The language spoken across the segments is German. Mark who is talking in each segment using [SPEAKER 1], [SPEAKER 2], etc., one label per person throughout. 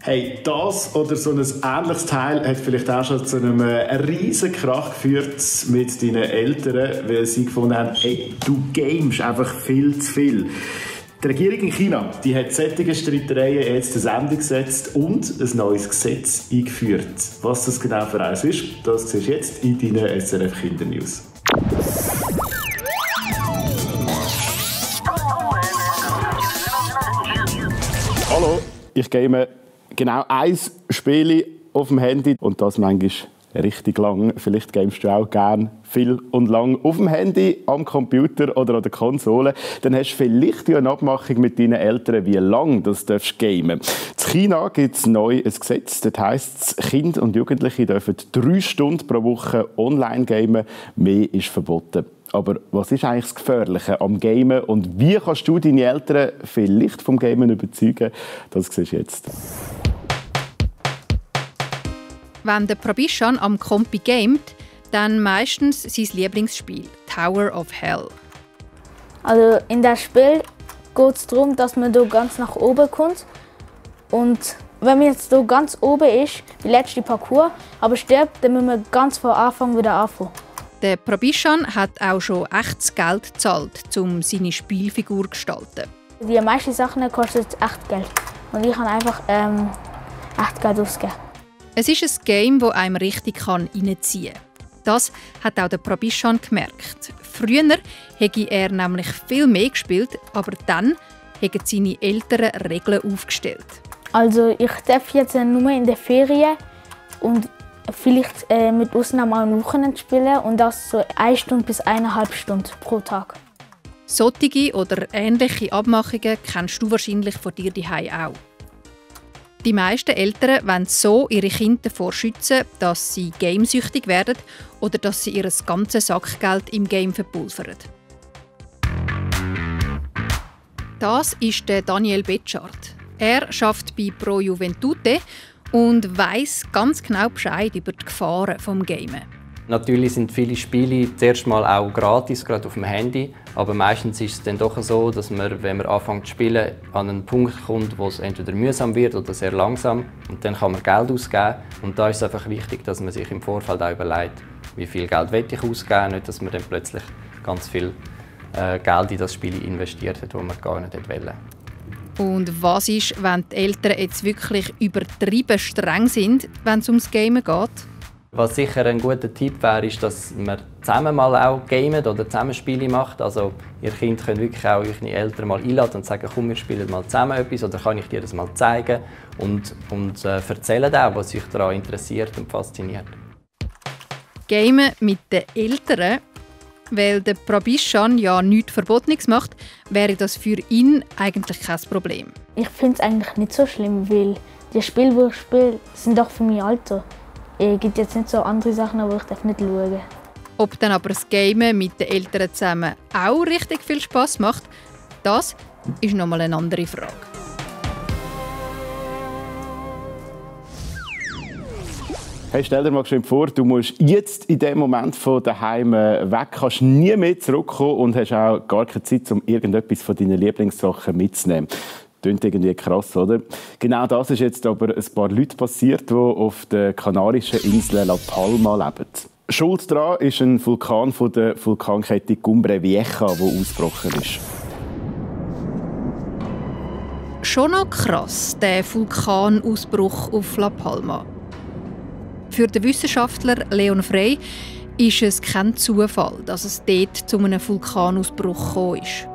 [SPEAKER 1] Hey, das oder so ein ähnliches Teil hat vielleicht auch schon zu einem riesen Krach geführt mit deinen Eltern, weil sie gefunden haben, hey, du gamest einfach viel zu viel. Die Regierung in China, die hat solche Streitereien jetzt ins Ende gesetzt und ein neues Gesetz eingeführt. Was das genau für eins ist, das siehst du jetzt in deinen SRF Kindernews. Hallo, ich game genau ein Spiel auf dem Handy und das manchmal richtig lang. Vielleicht gamest du auch gerne viel und lang auf dem Handy, am Computer oder an der Konsole. Dann hast du vielleicht eine Abmachung mit deinen Eltern, wie lange das darfst gamen. In China gibt es neu ein Gesetz. Das heisst, Kinder und Jugendliche dürfen 3 Stunden pro Woche online gamen. Mehr ist verboten. Aber was ist eigentlich das Gefährliche am Gamen und wie kannst du deine Eltern vielleicht vom Gamen überzeugen? Das siehst du jetzt.
[SPEAKER 2] Wenn der Probishan am Kompi gamet, dann meistens sein Lieblingsspiel, Tower of Hell.
[SPEAKER 3] Also in dem Spiel geht es darum, dass man hier ganz nach oben kommt. Und wenn man jetzt hier ganz oben ist, wie letzte Parcours, aber stirbt, dann müssen wir ganz von Anfang wieder anfangen.
[SPEAKER 2] Der Probishan hat auch schon echtes Geld gezahlt, um seine Spielfigur zu gestalten.
[SPEAKER 3] Die meisten Sachen kosten echt Geld. Und ich habe einfach echt Geld ausgegeben.
[SPEAKER 2] Es ist ein Game, das einem richtig reinziehen kann. Das hat auch der Probishan gemerkt. Früher hätte er nämlich viel mehr gespielt, aber dann haben seine Eltern Regeln aufgestellt.
[SPEAKER 3] Also ich darf jetzt nur in den Ferien und vielleicht mit Ausnahme am Wochenende spielen und das so 1 Stunde bis 1,5 Stunden pro Tag.
[SPEAKER 2] Solche oder ähnliche Abmachungen kennst du wahrscheinlich von dir daheim auch. Die meisten Eltern wollen so ihre Kinder davor schützen, dass sie gamesüchtig werden oder dass sie ihr ganzes Sackgeld im Game verpulvern. Das ist der Daniel Betschart. Er arbeitet bei Pro Juventute und weiss ganz genau Bescheid über die Gefahren des Gamen.
[SPEAKER 4] Natürlich sind viele Spiele zuerst mal auch gratis, gerade auf dem Handy. Aber meistens ist es dann doch so, dass man, wenn man anfängt zu spielen, an einen Punkt kommt, wo es entweder mühsam wird oder sehr langsam. Und dann kann man Geld ausgeben. Und da ist es einfach wichtig, dass man sich im Vorfeld auch überlegt, wie viel Geld will ich ausgeben. Nicht, dass man dann plötzlich ganz viel Geld in das Spiel investiert hat, das man gar nicht wollte.
[SPEAKER 2] Und was ist, wenn die Eltern jetzt wirklich übertrieben streng sind, wenn es ums Gamen geht?
[SPEAKER 4] Was sicher ein guter Tipp wäre, ist, dass man zusammen mal auch gamet oder zusammen Spiele macht. Also ihr Kind könnt wirklich auch eure Eltern mal einladen und sagen, komm, wir spielen mal zusammen etwas oder kann ich dir das mal zeigen und erzählen auch, was euch daran interessiert und fasziniert.
[SPEAKER 2] Gamen mit den Eltern, weil der Probishan ja nichts Verbotenes macht, wäre das für ihn eigentlich kein Problem.
[SPEAKER 3] Ich finde es eigentlich nicht so schlimm, weil die Spiele, die ich spiele, sind doch für mein Alter. Es gibt jetzt nicht so andere Sachen, aber ich darf nicht schauen.
[SPEAKER 2] Ob dann aber das Gamen mit den Eltern zusammen auch richtig viel Spass macht, das ist nochmal eine andere Frage.
[SPEAKER 1] Hey, stell dir mal vor, du musst jetzt in dem Moment von daheim weg, kannst nie mehr zurückkommen und hast auch gar keine Zeit, um irgendetwas von deinen Lieblingssachen mitzunehmen. Klingt irgendwie krass, oder? Genau das ist jetzt aber ein paar Leute passiert, die auf der kanarischen Insel La Palma leben. Schuld daran ist ein Vulkan von der Vulkankette Cumbre Vieja, der ausgebrochen ist.
[SPEAKER 2] Schon noch krass, der Vulkanausbruch auf La Palma. Für den Wissenschaftler Leon Frey ist es kein Zufall, dass es dort zu einem Vulkanausbruch gekommen ist.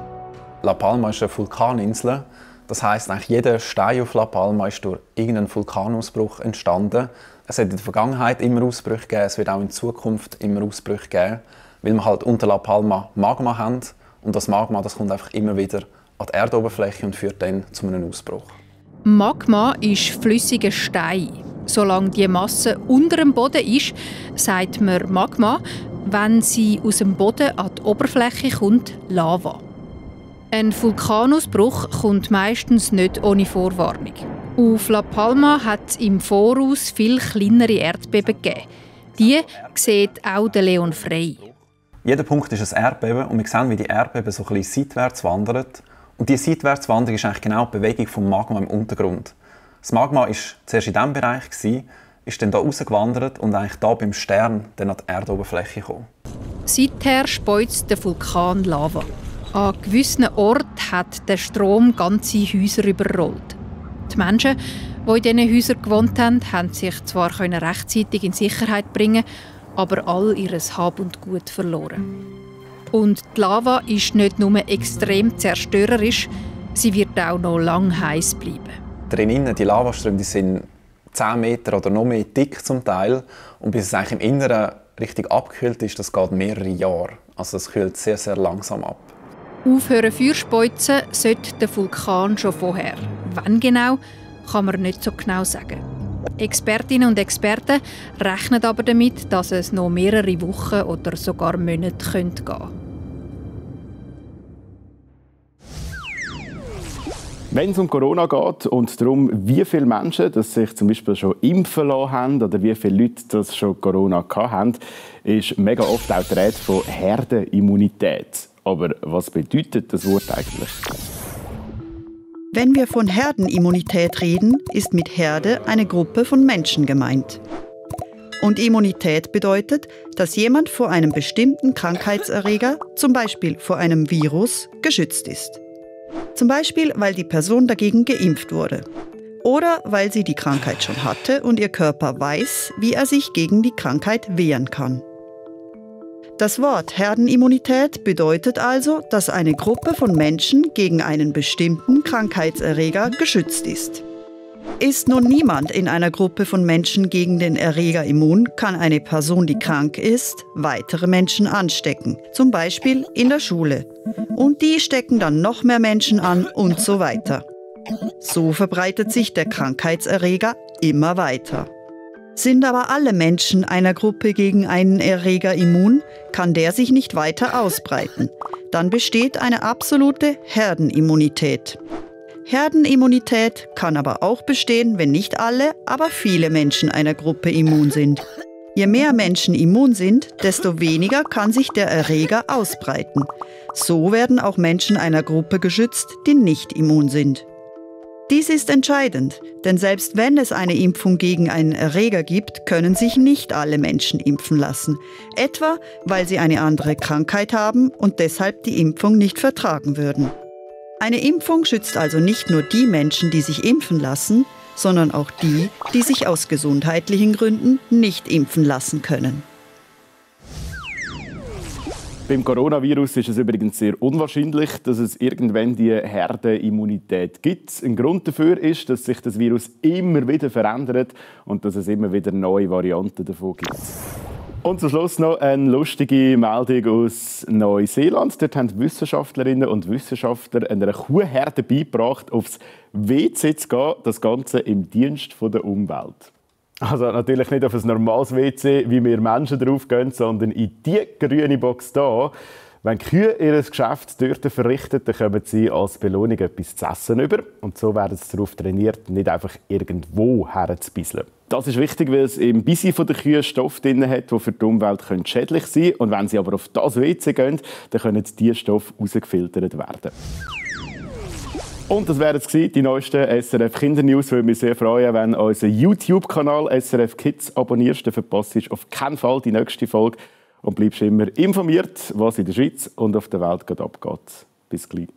[SPEAKER 5] La Palma ist eine Vulkaninsel. Das heisst, eigentlich jeder Stein auf La Palma ist durch irgendeinen Vulkanausbruch entstanden. Es hat in der Vergangenheit immer Ausbrüche gegeben, es wird auch in Zukunft immer Ausbrüche geben, weil wir halt unter La Palma Magma haben. Und das Magma, das kommt einfach immer wieder an die Erdoberfläche und führt dann zu einem Ausbruch.
[SPEAKER 2] Magma ist flüssiger Stein. Solange die Masse unter dem Boden ist, sagt man Magma. Wenn sie aus dem Boden an die Oberfläche kommt, Lava. Ein Vulkanausbruch kommt meistens nicht ohne Vorwarnung. Auf La Palma hat es im Voraus viel kleinere Erdbeben gegeben. Die sieht auch der Leon Frey.
[SPEAKER 5] Jeder Punkt ist ein Erdbeben und wir sehen, wie die Erdbeben so ein bisschen seitwärts wandern. Und diese Seitwärtswanderung ist eigentlich genau die Bewegung vom Magma im Untergrund. Das Magma war zuerst in diesem Bereich, ist dann hier rausgewandert und eigentlich hier beim Stern dann an die Erdoberfläche gekommen.
[SPEAKER 2] Seither speuzt der Vulkan Lava. An gewissen Orten hat der Strom ganze Häuser überrollt. Die Menschen, die in diesen Häusern gewohnt haben, konnten sich zwar rechtzeitig in Sicherheit bringen, aber all ihr Hab und Gut verloren. Und die Lava ist nicht nur extrem zerstörerisch, sie wird auch noch lange heiß bleiben.
[SPEAKER 5] Drinnen, die Lavaströme, die sind 10 Meter oder noch mehr dick zum Teil. Und bis es eigentlich im Inneren richtig abgekühlt ist, das geht mehrere Jahre. Also es kühlt sehr, sehr langsam ab.
[SPEAKER 2] Aufhören Feuerspeuzen sollte der Vulkan schon vorher. Wann genau, kann man nicht so genau sagen. Expertinnen und Experten rechnen aber damit, dass es noch mehrere Wochen oder sogar Monate gehen könnte.
[SPEAKER 1] Wenn es um Corona geht und darum, wie viele Menschen das sich zum Beispiel schon impfen lassen haben oder wie viele Leute das schon Corona hatten, ist mega oft auch die Rede von Herdenimmunität. Aber was bedeutet das Wort eigentlich?
[SPEAKER 6] Wenn wir von Herdenimmunität reden, ist mit Herde eine Gruppe von Menschen gemeint. Und Immunität bedeutet, dass jemand vor einem bestimmten Krankheitserreger, zum Beispiel vor einem Virus, geschützt ist. Zum Beispiel, weil die Person dagegen geimpft wurde. Oder weil sie die Krankheit schon hatte und ihr Körper weiß, wie er sich gegen die Krankheit wehren kann. Das Wort Herdenimmunität bedeutet also, dass eine Gruppe von Menschen gegen einen bestimmten Krankheitserreger geschützt ist. Ist nun niemand in einer Gruppe von Menschen gegen den Erreger immun, kann eine Person, die krank ist, weitere Menschen anstecken, zum Beispiel in der Schule. Und die stecken dann noch mehr Menschen an und so weiter. So verbreitet sich der Krankheitserreger immer weiter. Sind aber alle Menschen einer Gruppe gegen einen Erreger immun, kann der sich nicht weiter ausbreiten. Dann besteht eine absolute Herdenimmunität. Herdenimmunität kann aber auch bestehen, wenn nicht alle, aber viele Menschen einer Gruppe immun sind. Je mehr Menschen immun sind, desto weniger kann sich der Erreger ausbreiten. So werden auch Menschen einer Gruppe geschützt, die nicht immun sind. Dies ist entscheidend, denn selbst wenn es eine Impfung gegen einen Erreger gibt, können sich nicht alle Menschen impfen lassen. Etwa, weil sie eine andere Krankheit haben und deshalb die Impfung nicht vertragen würden. Eine Impfung schützt also nicht nur die Menschen, die sich impfen lassen, sondern auch die, die sich aus gesundheitlichen Gründen nicht impfen lassen können.
[SPEAKER 1] Beim Coronavirus ist es übrigens sehr unwahrscheinlich, dass es irgendwann die Herdenimmunität gibt. Ein Grund dafür ist, dass sich das Virus immer wieder verändert und dass es immer wieder neue Varianten davon gibt. Und zum Schluss noch eine lustige Meldung aus Neuseeland. Dort haben Wissenschaftlerinnen und Wissenschaftler einer Kuhherde beigebracht, aufs WC zu gehen, das Ganze im Dienst der Umwelt. Also natürlich nicht auf ein normales WC, wie wir Menschen drauf gehen, sondern in die grüne Box hier. Wenn die Kühe ihr Geschäft dort verrichten, dann kommen sie als Belohnung etwas zu essen über. Und so werden sie darauf trainiert, nicht einfach irgendwo herzubisseln. Das ist wichtig, weil es im Bissi der Kühe Stoffe drin hat, die für die Umwelt schädlich sein können. Und wenn sie aber auf das WC gehen, dann können diese Stoffe rausgefiltert werden. Und das wären jetzt die neuesten SRF Kindernews. Ich würde mich sehr freuen, wenn du unseren YouTube-Kanal SRF Kids abonnierst. Dann verpasst du auf keinen Fall die nächste Folge und bleibst immer informiert, was in der Schweiz und auf der Welt gerade abgeht. Bis gleich.